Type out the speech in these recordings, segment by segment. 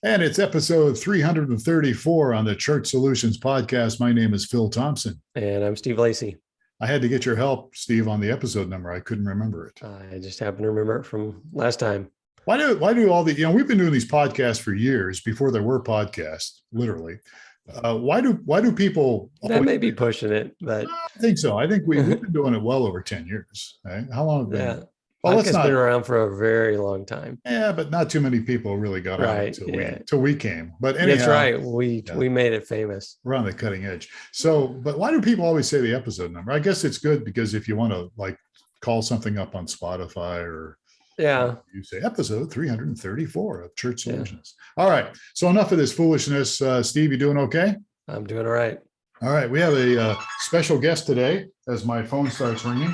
And it's episode 334 on the Church Solutions podcast. My name is Phil Thompson. And I'm Steve Lacy. I had to get your help, Steve, on the episode number. I couldn't remember it. I just happened to remember it from last time. Why do all the, we've been doing these podcasts for years before there were podcasts, literally. Why do people? That may be pushing it, but I think so. I think we've been doing it well over 10 years. Right? How long have we been? Well, it's been around for a very long time. Yeah, but not too many people really got on until we came. But anyhow, that's right. We made it famous. We're on the cutting edge. So, but why do people always say the episode number? I guess it's good because if you want to call something up on Spotify or you say episode 334 of Church Solutions. All right. So enough of this foolishness. Steve, you doing okay? I'm doing all right. All right. We have a special guest today as my phone starts ringing.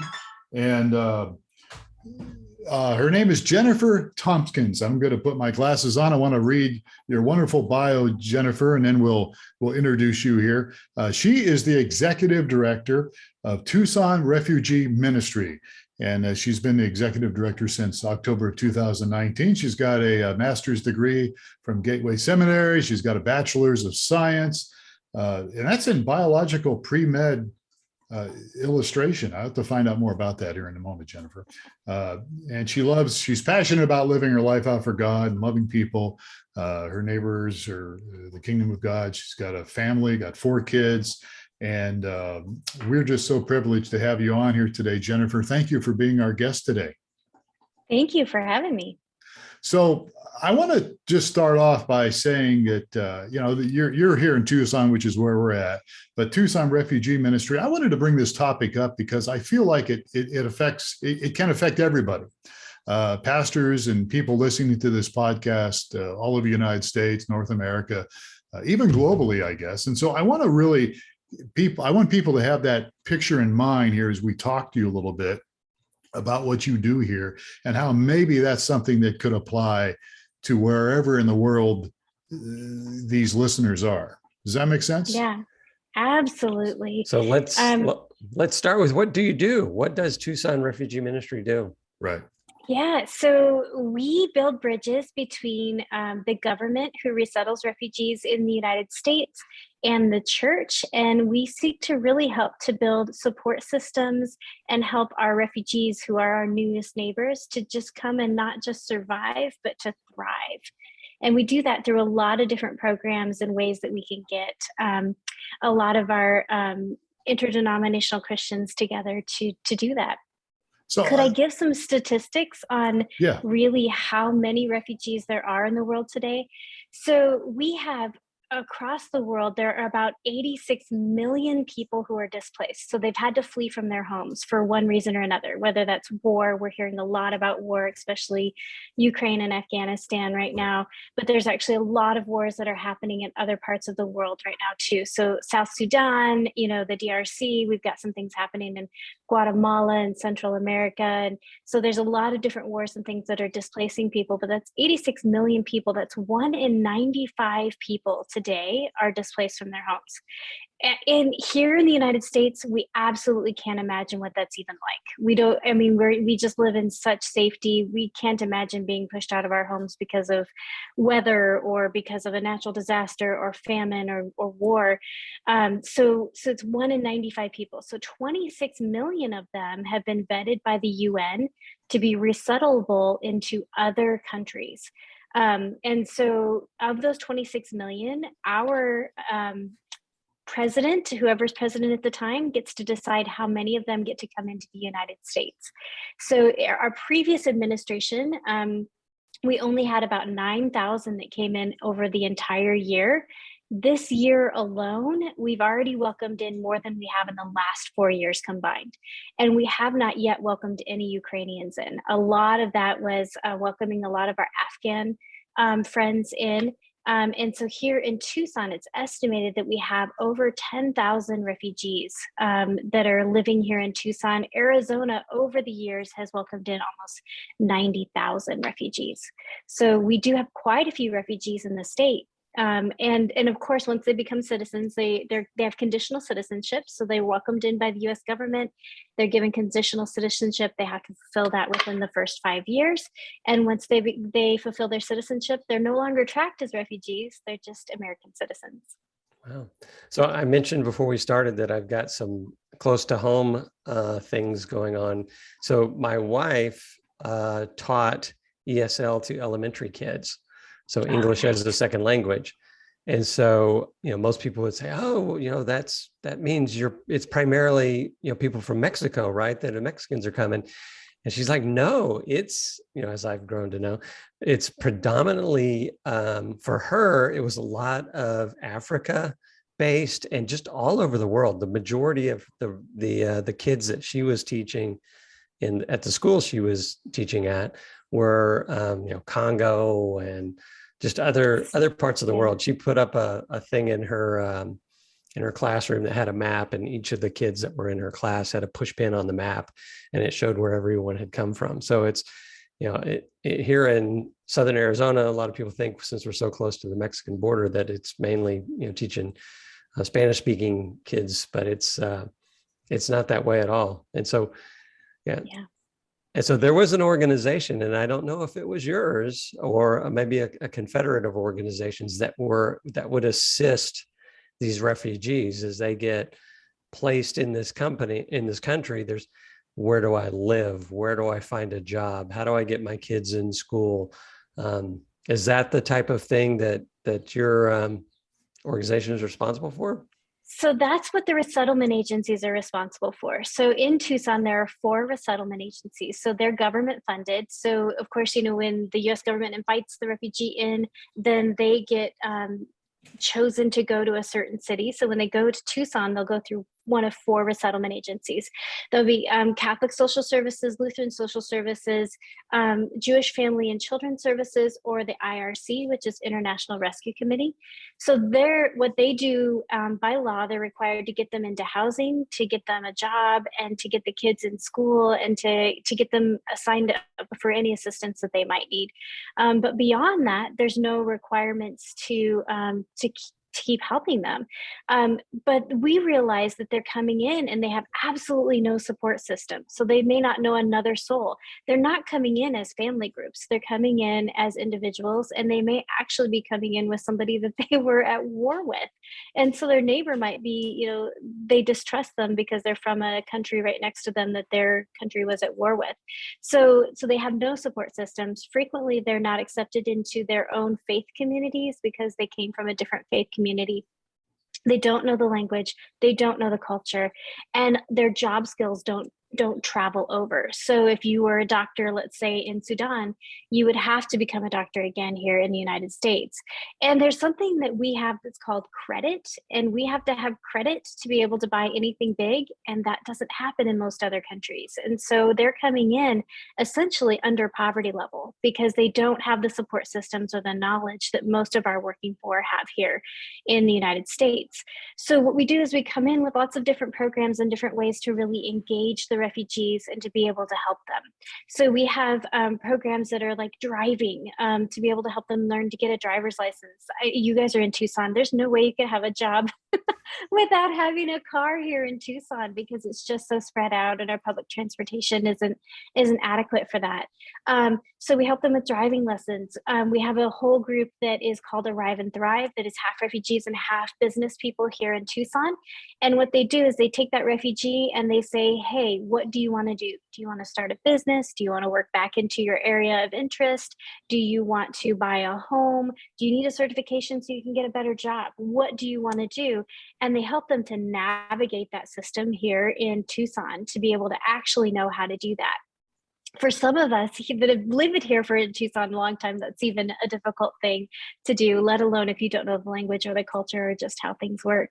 And her name is Jennifer Tompkins. I'm going to put my glasses on. I want to read your wonderful bio, Jennifer, and then we'll introduce you here. She is the executive director of Tucson Refugee Ministry. And she's been the executive director since October of 2019. She's got a master's degree from Gateway Seminary. She's got a bachelor's of science, and that's in biological pre-med illustration. I have to find out more about that here in a moment, Jennifer. And she's passionate about living her life out for God and loving people, her neighbors, or the kingdom of God. She's got a family, got 4 kids. And we're just so privileged to have you on here today, Jennifer. Thank you for being our guest today. Thank you for having me. So I want to just start off by saying that, you're here in Tucson, which is where we're at, but Tucson Refugee Ministry, I wanted to bring this topic up because I feel like it can affect everybody. Pastors and people listening to this podcast, all over the United States, North America, even globally, I guess. And so I want people to have that picture in mind here as we talk to you a little bit about what you do here and how maybe that's something that could apply to wherever in the world these listeners are. Does that make sense? Yeah, absolutely. So let's start with, what do you do? What does Tucson Refugee Ministry do? Right. Yeah, so we build bridges between the government who resettles refugees in the United States and the church, and we seek to really help to build support systems and help our refugees, who are our newest neighbors, to just come and not just survive, but to thrive. And we do that through a lot of different programs and ways that we can get a lot of our interdenominational Christians together to do that. So could I give some statistics on really how many refugees there are in the world today? So we have, across the world, there are about 86 million people who are displaced. So they've had to flee from their homes for one reason or another, whether that's war. We're hearing a lot about war, especially Ukraine and Afghanistan right now. But there's actually a lot of wars that are happening in other parts of the world right now too. So South Sudan, the DRC, we've got some things happening in Guatemala and Central America. And so there's a lot of different wars and things that are displacing people, but that's 86 million people. That's 1 in 95 people today are displaced from their homes. And here in the United States, we absolutely can't imagine what that's even like. We just live in such safety. We can't imagine being pushed out of our homes because of weather or because of a natural disaster or famine or war. So it's 1 in 95 people. So 26 million of them have been vetted by the UN to be resettable into other countries. And so of those 26 million, our president, whoever's president at the time, gets to decide how many of them get to come into the United States. So our previous administration, we only had about 9,000 that came in over the entire year. This year alone, we've already welcomed in more than we have in the last 4 years combined. And we have not yet welcomed any Ukrainians in. A lot of that was welcoming a lot of our Afghan friends in. And so here in Tucson, it's estimated that we have over 10,000 refugees that are living here in Tucson. Arizona, over the years, has welcomed in almost 90,000 refugees. So we do have quite a few refugees in the state. And of course, once they become citizens, they have conditional citizenship. So they're welcomed in by the U.S. government. They're given conditional citizenship. They have to fulfill that within the first 5 years. And once they fulfill their citizenship, they're no longer tracked as refugees. They're just American citizens. Wow. So I mentioned before we started that I've got some close to home things going on. So my wife taught ESL to elementary kids, so English as a second language. And so, most people would say, oh, that means it's primarily, people from Mexico, right? That the Mexicans are coming. And she's like, no, it's, as I've grown to know, it's predominantly for her, it was a lot of Africa based and just all over the world. The majority of the kids that she was teaching at the school she was teaching at were, Congo and just other parts of the world. She put up a thing in her classroom that had a map, and each of the kids that were in her class had a push pin on the map, and it showed where everyone had come from. So it's, here in Southern Arizona, a lot of people think, since we're so close to the Mexican border, that it's mainly, teaching Spanish speaking kids, but it's not that way at all. And so, yeah. And so there was an organization, and I don't know if it was yours or maybe a confederate of organizations that would assist these refugees as they get placed in this country. There's, where do I live? Where do I find a job? How do I get my kids in school? Is that the type of thing that your organization is responsible for? So that's what the resettlement agencies are responsible for. So in Tucson, there are 4 resettlement agencies. So they're government funded. So of course, when the US government invites the refugee in, then they get chosen to go to a certain city. So when they go to Tucson, they'll go through one of 4 resettlement agencies. There'll be Catholic Social Services, Lutheran Social Services, Jewish Family and Children Services, or the IRC, which is International Rescue Committee. So what they do by law, they're required to get them into housing, to get them a job, and to get the kids in school, and to get them assigned for any assistance that they might need. But beyond that, there's no requirements to keep helping them. But we realize that they're coming in and they have absolutely no support system. So they may not know another soul. They're not coming in as family groups. They're coming in as individuals, and they may actually be coming in with somebody that they were at war with. And so their neighbor might be, they distrust them because they're from a country right next to them that their country was at war with. So they have no support systems. Frequently, they're not accepted into their own faith communities because they came from a different faith community. They don't know the language, they don't know the culture, and their job skills don't travel over. So if you were a doctor, let's say in Sudan, you would have to become a doctor again here in the United States. And there's something that we have that's called credit, and we have to have credit to be able to buy anything big, and that doesn't happen in most other countries. And so they're coming in essentially under poverty level because they don't have the support systems or the knowledge that most of our working poor have here in the United States. So what we do is we come in with lots of different programs and different ways to really engage the refugees and to be able to help them. So we have programs that are like driving, to be able to help them learn to get a driver's license. You guys are in Tucson. There's no way you could have a job without having a car here in Tucson because it's just so spread out and our public transportation isn't adequate for that. So we help them with driving lessons. We have a whole group that is called Arrive and Thrive that is half refugees and half business people here in Tucson. And what they do is they take that refugee and they say, hey, what do you want to do? Do you want to start a business? Do you want to work back into your area of interest? Do you want to buy a home? Do you need a certification so you can get a better job? What do you want to do? And they help them to navigate that system here in Tucson to be able to actually know how to do that. For some of us that have lived here in Tucson a long time, that's even a difficult thing to do, let alone if you don't know the language or the culture or just how things work.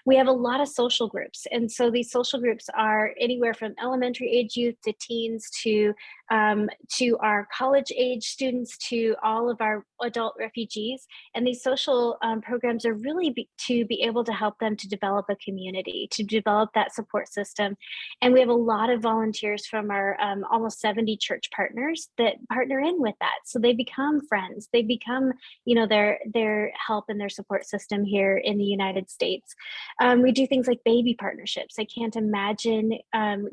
We have a lot of social groups. And so these social groups are anywhere from elementary age youth to teens to our college age students to all of our adult refugees. And these social programs are really to be able to help them to develop a community, to develop that support system. And we have a lot of volunteers from our almost 70 70 church partners that partner in with that. So they become friends. They become, their help and their support system here in the United States. We do things like baby partnerships. I can't imagine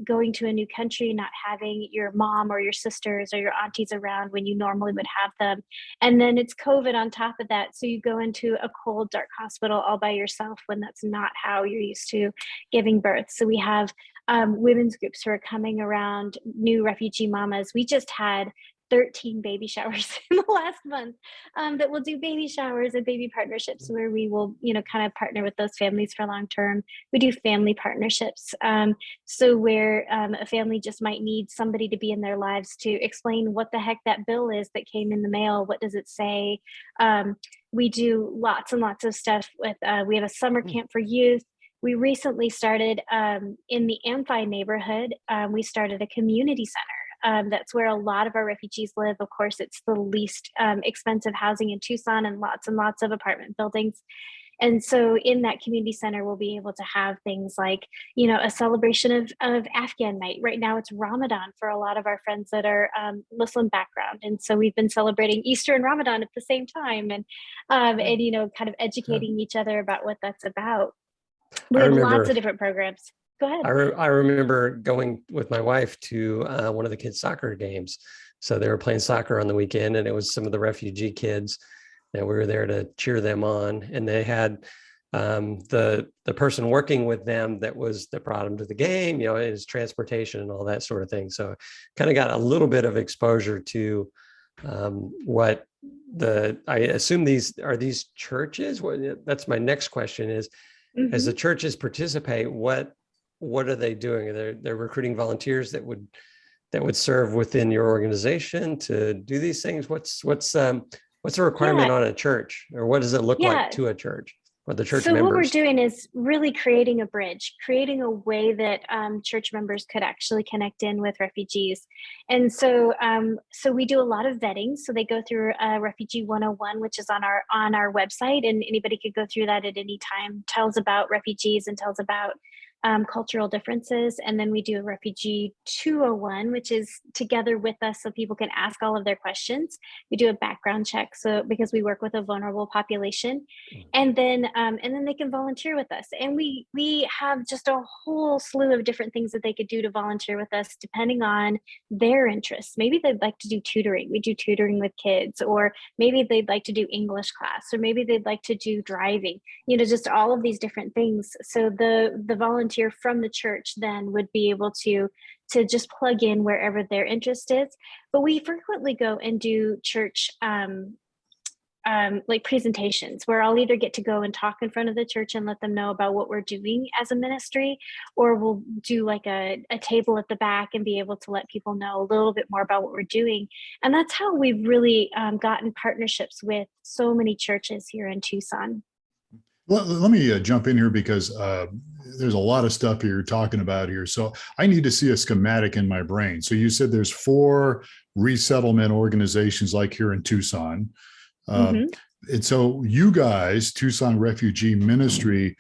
going to a new country, not having your mom or your sisters or your aunties around when you normally would have them. And then it's COVID on top of that. So you go into a cold, dark hospital all by yourself when that's not how you're used to giving birth. So we have women's groups who are coming around, new refugee mamas. We just had 13 baby showers in the last month that will do baby showers and baby partnerships where we will, kind of partner with those families for long term. We do family partnerships. So where a family just might need somebody to be in their lives to explain what the heck that bill is that came in the mail. What does it say? We do lots and lots of stuff with, we have a summer camp for youth. We recently started in the Amphi neighborhood, we started a community center. That's where a lot of our refugees live. Of course, it's the least expensive housing in Tucson and lots of apartment buildings. And so in that community center, we'll be able to have things like, a celebration of Afghan night. Right now it's Ramadan for a lot of our friends that are Muslim background. And so we've been celebrating Easter and Ramadan at the same time and kind of educating each other about what that's about. We have lots of different programs. Go ahead. I remember going with my wife to one of the kids' soccer games. So they were playing soccer on the weekend, and it was some of the refugee kids that we were there to cheer them on. And they had the person working with them that brought them to the game, his transportation and all that sort of thing. So kind of got a little bit of exposure to what I assume these churches. That's my next question is, as the churches participate, what are they doing? They're recruiting volunteers that would serve within your organization to do these things. What's the requirement on a church, or what does it look like to a church or the church members? What we're doing is really creating a bridge, creating a way that church members could actually connect in with refugees. And so we do a lot of vetting. So they go through Refugee 101, which is on our website, and anybody could go through that at any time. Tells about refugees and tells about cultural differences. And then we do a Refugee 201, which is together with us so people can ask all of their questions. We do a background check, so because we work with a vulnerable population, and then they can volunteer with us. And we have just a whole slew of different things that they could do to volunteer with us depending on their interests. Maybe they'd like to do tutoring. We do tutoring with kids, or maybe they'd like to do English class, or maybe they'd like to do driving, just all of these different things. So the volunteer from the church then would be able to just plug in wherever their interest is. But we frequently go and do church like presentations where I'll either get to go and talk in front of the church and let them know about what we're doing as a ministry, or we'll do like a table at the back and be able to let people know a little bit more about what we're doing. And that's how we've really gotten partnerships with so many churches here in Tucson. Let me jump in here because there's a lot of stuff you're talking about here. So I need to see a schematic in my brain. So you said there's 4 resettlement organizations like here in Tucson. And so you guys, Tucson Refugee Ministry,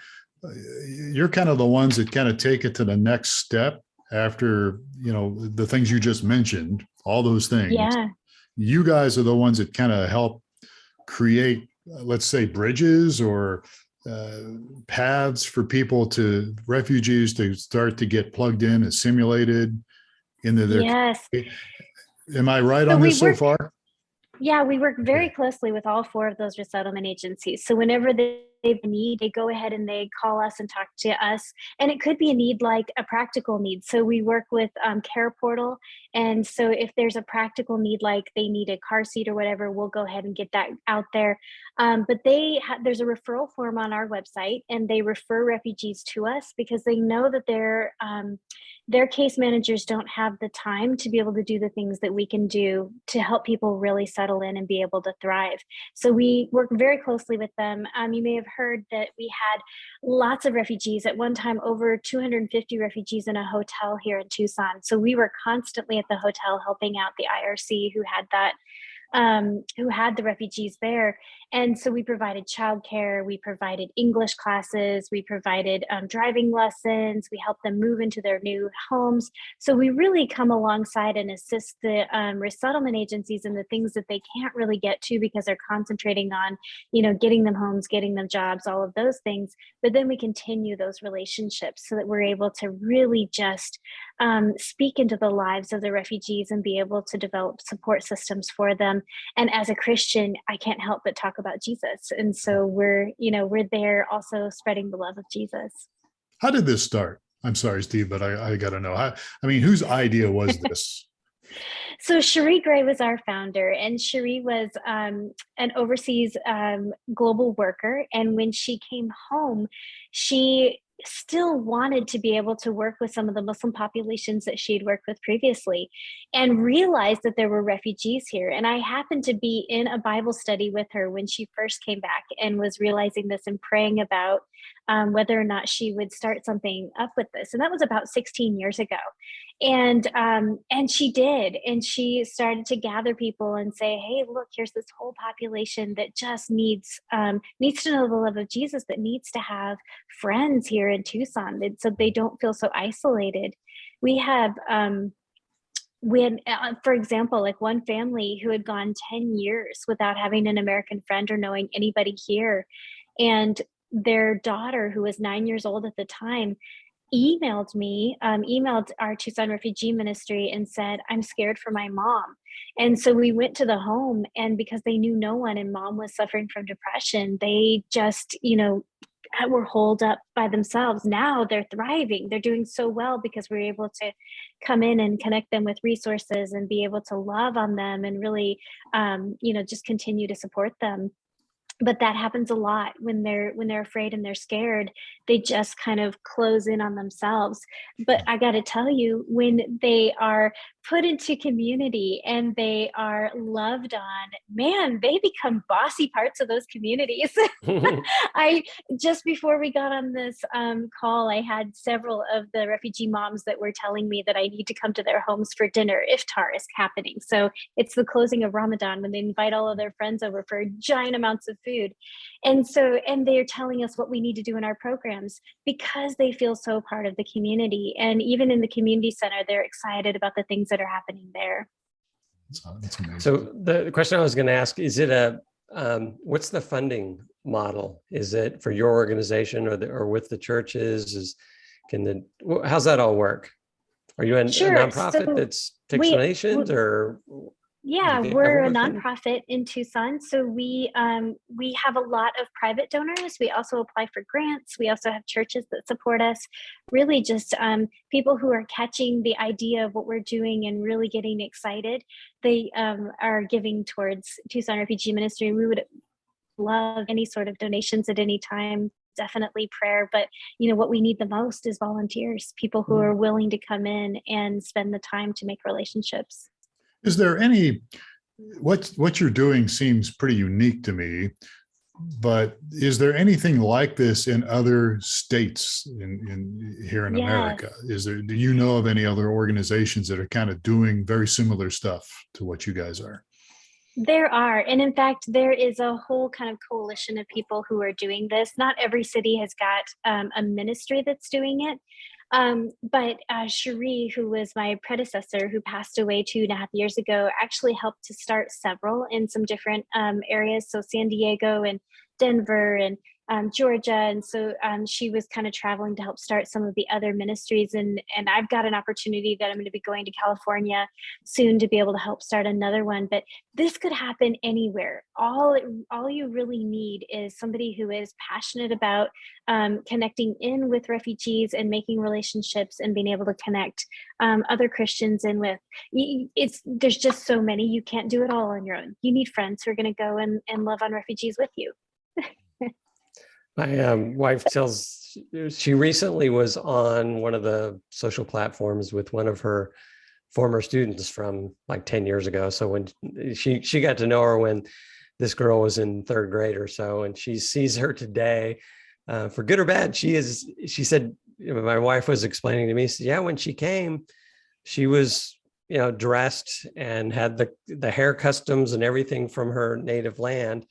you're kind of the ones that kind of take it to the next step after, the things you just mentioned, all those things. Yeah. You guys are the ones that kind of help create, let's say, bridges or paths for refugees to start to get plugged in, assimilated into their. Yes. Am I right on this so far? Yeah, we work very closely with all 4 of those resettlement agencies. So whenever they have a need, they go ahead and they call us and talk to us. And it could be a need like a practical need. So we work with Care Portal. And so if there's a practical need, like they need a car seat or whatever, we'll go ahead and get that out there. But there's a referral form on our website, and they refer refugees to us because they know that their case managers don't have the time to be able to do the things that we can do to help people really settle in and be able to thrive. So we work very closely with them. You may have heard that we had lots of refugees at one time, over 250 refugees in a hotel here in Tucson. So we were constantly at the hotel helping out the IRC who had that who had the refugees there. And so we provided childcare, we provided English classes, we provided driving lessons, we helped them move into their new homes. So we really come alongside and assist the resettlement agencies in the things that they can't really get to because they're concentrating on, getting them homes, getting them jobs, all of those things. But then we continue those relationships so that we're able to really just speak into the lives of the refugees and be able to develop support systems for them. And as a Christian, I can't help but talk about Jesus. And so we're there also spreading the love of Jesus. How did this start? I'm sorry, Steve, but I got to know. Whose idea was this? So Cherie Gray was our founder, and Cherie was an overseas global worker. And when she came home, she still wanted to be able to work with some of the Muslim populations that she'd worked with previously, and realized that there were refugees here. And I happened to be in a Bible study with her when she first came back and was realizing this and praying about whether or not she would start something up with this. And that was about 16 years ago. And she did. And she started to gather people and say, hey, look, here's this whole population that just needs to know the love of Jesus, that needs to have friends here in Tucson, so they don't feel so isolated. We had, for example, like one family who had gone 10 years without having an American friend or knowing anybody here. And their daughter, who was 9 years old at the time, emailed our Tucson Refugee Ministry and said, I'm scared for my mom. And so we went to the home, and because they knew no one and mom was suffering from depression, they just, were holed up by themselves. Now they're thriving. They're doing so well because we're able to come in and connect them with resources and be able to love on them and really, just continue to support them. But that happens a lot when they're afraid and they're scared. They just kind of close in on themselves. But I got to tell you, when they are put into community and they are loved on, man, they become bossy parts of those communities. I just before we got on this call, I had several of the refugee moms that were telling me that I need to come to their homes for dinner. Iftar is happening. So it's the closing of Ramadan when they invite all of their friends over for giant amounts of food. And they're telling us what we need to do in our programs because they feel so part of the community. And even in the community center, they're excited about the things that are happening there. That's amazing. So the question I was going to ask, is it what's the funding model? Is it for your organization or with the churches? How's that all work? Are you a nonprofit that takes donations or? Yeah, we're a nonprofit in Tucson. So we have a lot of private donors. We also apply for grants. We also have churches that support us. Really just people who are catching the idea of what we're doing and really getting excited. They are giving towards Tucson Refugee Ministry. We would love any sort of donations at any time. Definitely prayer. But, what we need the most is volunteers, people who are willing to come in and spend the time to make relationships. Is there what you're doing seems pretty unique to me, but is there anything like this in other states here in America? Do you know of any other organizations that are kind of doing very similar stuff to what you guys are? There are. And in fact, there is a whole kind of coalition of people who are doing this. Not every city has got a ministry that's doing it. But Cherie, who was my predecessor, who passed away 2.5 years ago, actually helped to start several in some different areas. So San Diego and Denver and Georgia. And so she was kind of traveling to help start some of the other ministries. And I've got an opportunity that I'm going to be going to California soon to be able to help start another one. But this could happen anywhere. All you really need is somebody who is passionate about connecting in with refugees and making relationships and being able to connect other Christians in with. There's just so many. You can't do it all on your own. You need friends who are going to go and love on refugees with you. My wife tells, she recently was on one of the social platforms with one of her former students from like 10 years ago. So when she got to know her when this girl was in 3rd grade or so, and she sees her today, for good or bad, she said, my wife was explaining to me, yeah, when she came, she was dressed and had the hair customs and everything from her native land.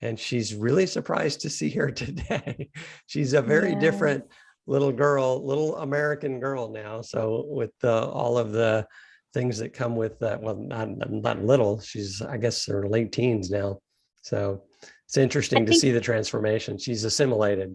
And she's really surprised to see her today. She's a very different little girl, little American girl now. So with all of the things that come with that, well, not little, she's, I guess, her late teens now. So it's interesting to see the transformation. She's assimilated.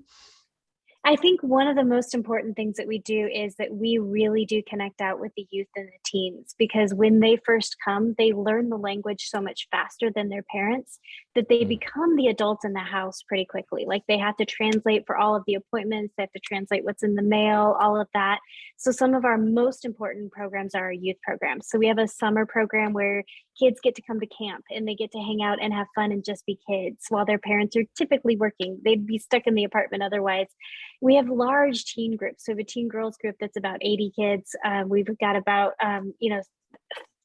I think one of the most important things that we do is that we really do connect out with the youth and the teens, because when they first come, they learn the language so much faster than their parents that they become the adults in the house pretty quickly. Like they have to translate for all of the appointments, they have to translate what's in the mail, all of that. So some of our most important programs are our youth programs. So we have a summer program where kids get to come to camp and they get to hang out and have fun and just be kids while their parents are typically working. They'd be stuck in the apartment otherwise. We have large teen groups. So we have a teen girls group that's about 80 kids. We've got about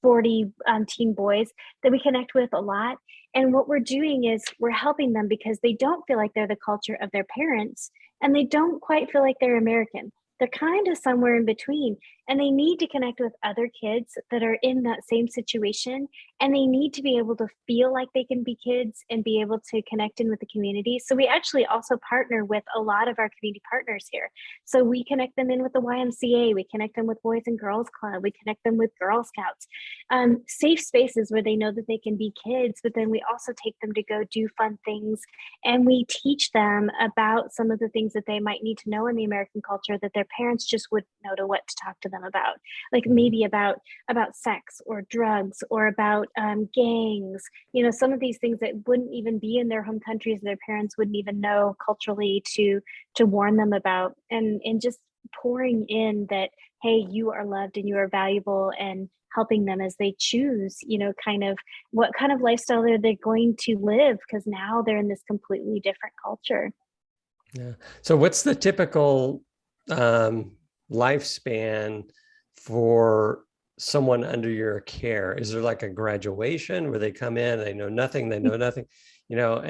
40 teen boys that we connect with a lot. And what we're doing is we're helping them because they don't feel like they're the culture of their parents, and they don't quite feel like they're American. They're kind of somewhere in between, and they need to connect with other kids that are in that same situation, and they need to be able to feel like they can be kids and be able to connect in with the community. So we actually also partner with a lot of our community partners here. So we connect them in with the YMCA, we connect them with Boys and Girls Club, we connect them with Girl Scouts, safe spaces where they know that they can be kids, but then we also take them to go do fun things, and we teach them about some of the things that they might need to know in the American culture that their parents just wouldn't know to what to talk to them about, like maybe about sex or drugs or about gangs, some of these things that wouldn't even be in their home countries, their parents wouldn't even know culturally to warn them about, and just pouring in that, hey, you are loved and you are valuable, and helping them as they choose, kind of what kind of lifestyle they're going to live, because now they're in this completely different culture. Yeah. So what's the typical lifespan for someone under your care? Is there like a graduation where they come in, they know nothing, and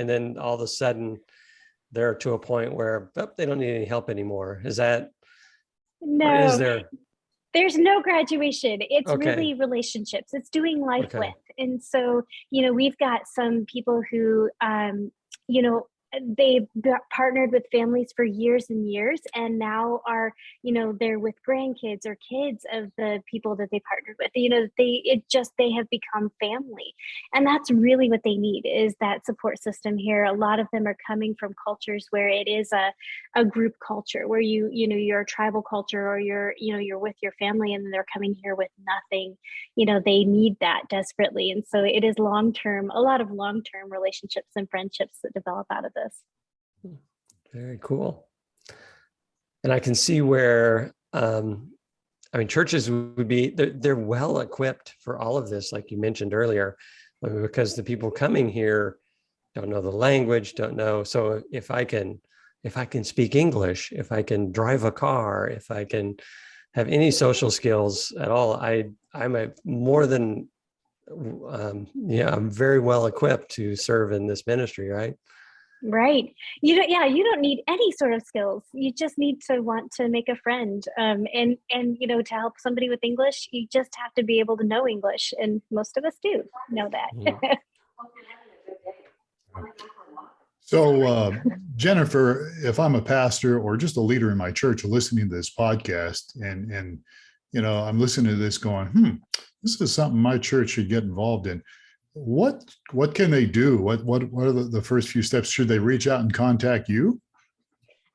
then all of a sudden they're to a point where they don't need any help anymore? Is that, no, or is there? There's no graduation. It's really relationships. It's doing life with. And so, we've got some people who, they've partnered with families for years and years, and now are, they're with grandkids or kids of the people that they partnered with. They have become family, and that's really what they need, is that support system here. A lot of them are coming from cultures where it is a group culture, where you're a tribal culture, or you're with your family, and they're coming here with nothing. They need that desperately, and so it is a lot of long-term relationships and friendships that develop out of this. Very cool. And I can see where, churches would be, they're well equipped for all of this, like you mentioned earlier, because the people coming here don't know the language, don't know. So if I can speak English, if I can drive a car, if I can have any social skills at all, I'm very well equipped to serve in this ministry, right? Right. You don't need any sort of skills. You just need to want to make a friend. And to help somebody with English, you just have to be able to know English. And most of us do know that. Mm-hmm. So, Jennifer, if I'm a pastor or just a leader in my church listening to this podcast, and I'm listening to this going, this is something my church should get involved in. What can they do? What are the first few steps? Should they reach out and contact you?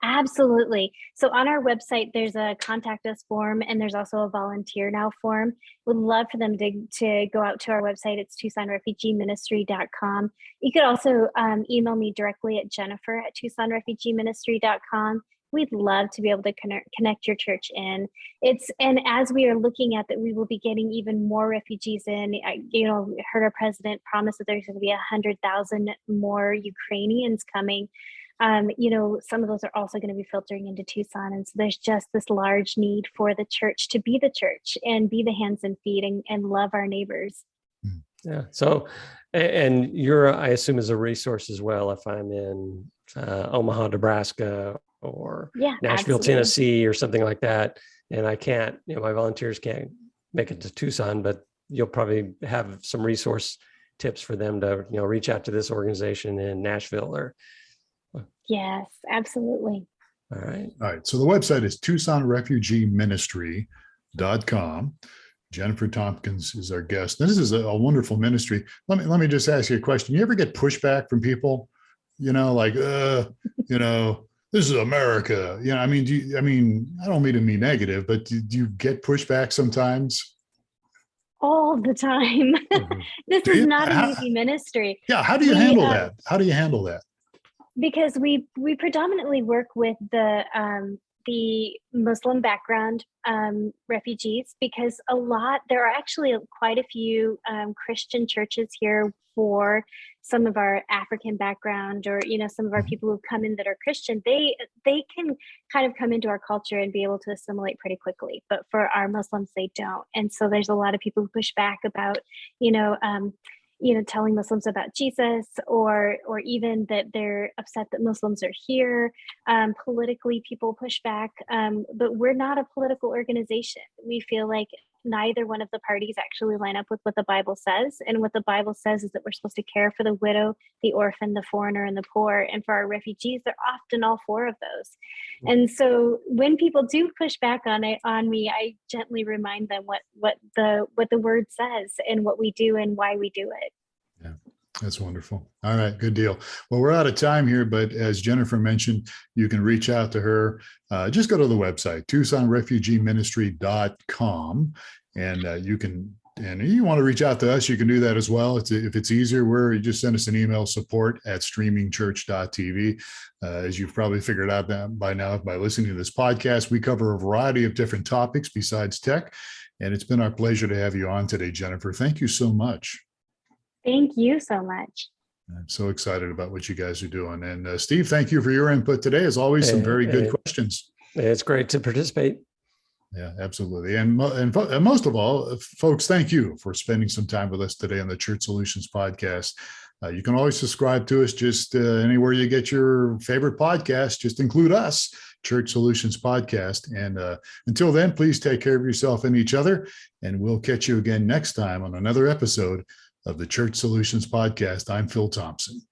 Absolutely. So on our website, there's a contact us form, and there's also a volunteer now form. We'd love for them to go out to our website. It's TucsonRefugeeMinistry.com. You could also email me directly at Jennifer@TucsonRefugeeMinistry.com. We'd love to be able to connect your church in. And as we are looking at that, we will be getting even more refugees in. Heard our president promise that there's going to be 100,000 more Ukrainians coming. Some of those are also going to be filtering into Tucson. And so there's just this large need for the church to be the church and be the hands and feet and love our neighbors. Yeah. So, and you're, I assume, is a resource as well if I'm in Omaha, Nebraska, or Nashville, Tennessee, or something like that. And I can't, my volunteers can't make it to Tucson, but you'll probably have some resource tips for them to, reach out to this organization in Nashville or. Yes, absolutely. All right. All right. So the website is TucsonRefugeeMinistry.com. Jennifer Tompkins is our guest. This is a wonderful ministry. Let me just ask you a question. You ever get pushback from people? Like, this is America. I mean, I don't mean to be negative, but do you get pushback sometimes? All the time. This is not an easy ministry. Yeah. How do you handle that? How do you handle that? Because we predominantly work with the Muslim background refugees, because there are actually quite a few Christian churches here for some of our African background, or some of our people who've come in that are Christian. They can kind of come into our culture and be able to assimilate pretty quickly, but for our Muslims, they don't. And so there's a lot of people who push back about telling Muslims about Jesus, or even that they're upset that Muslims are here. Politically, people push back, but we're not a political organization. We feel like neither one of the parties actually line up with what the Bible says. And what the Bible says is that we're supposed to care for the widow, the orphan, the foreigner, and the poor. And for our refugees, they're often all four of those. And so when people do push back on me, I gently remind them what the word says and what we do and why we do it. Yeah, that's wonderful. All right, good deal. Well, we're out of time here, but as Jennifer mentioned, you can reach out to her. Just go to the website, TucsonRefugeeMinistry.com, and you can. And you want to reach out to us, you can do that as well. If it's easier, you just send us an email, support@streamingchurch.tv. As you've probably figured out that by now, by listening to this podcast, we cover a variety of different topics besides tech. And it's been our pleasure to have you on today, Jennifer. Thank you so much. Thank you so much. I'm so excited about what you guys are doing. And Steve, thank you for your input today. As always, some very good questions. It's great to participate. Yeah, absolutely. And most of all, folks, thank you for spending some time with us today on the Church Solutions Podcast. You can always subscribe to us just anywhere you get your favorite podcast. Just include us, Church Solutions Podcast. And until then, please take care of yourself and each other. And we'll catch you again next time on another episode of the Church Solutions Podcast. I'm Phil Thompson.